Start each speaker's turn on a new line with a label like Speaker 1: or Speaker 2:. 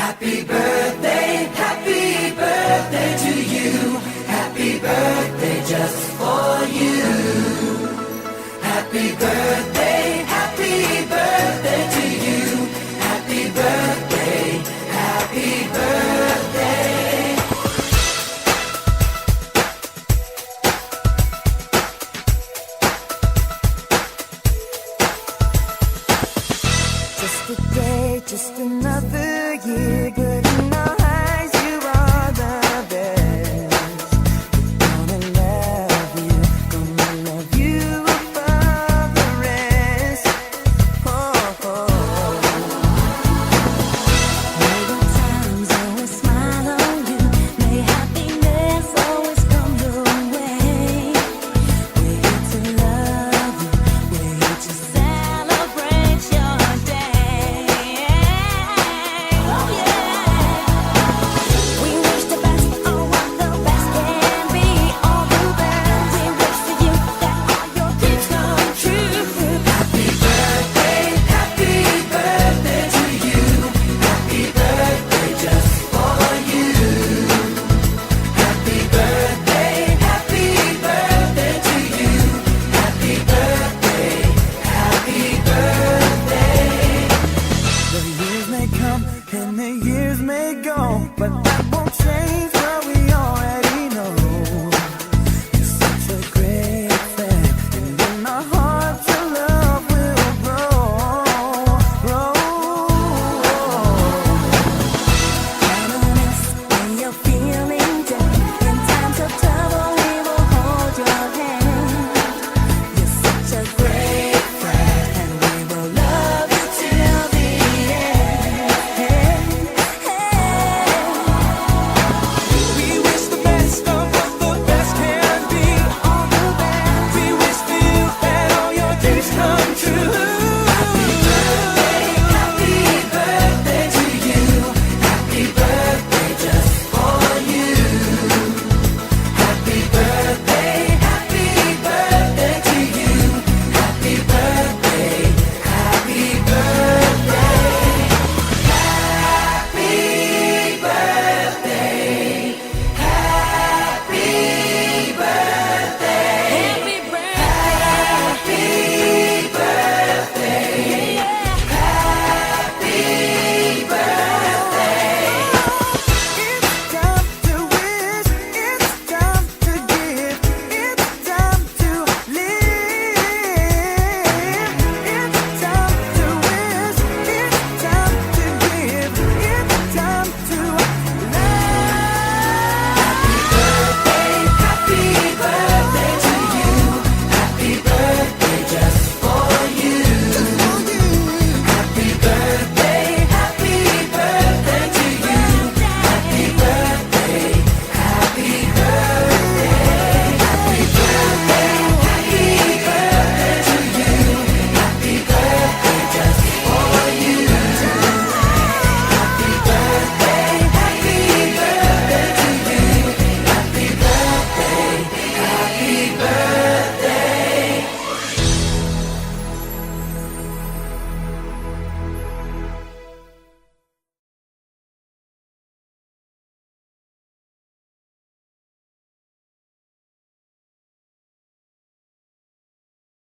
Speaker 1: happy birthday to you. Happy birthday just for you. Happy birthday to you. Happy birthday, happy birthday.
Speaker 2: Just a day, just another year, good in our eyes, you are the best. Gonna love you above the rest. Oh, oh. May good times always smile on you, may happiness always come your way. We're here to love you, we're here to celebrate your day. Oh yeah. We wish the best for what the best can be. All the best. We wish for you that all your dreams come true.
Speaker 1: Happy birthday to you. Happy birthday just for you. Happy birthday to you. Happy birthday, happy birthday.
Speaker 2: The years may come and the years may go, but that won't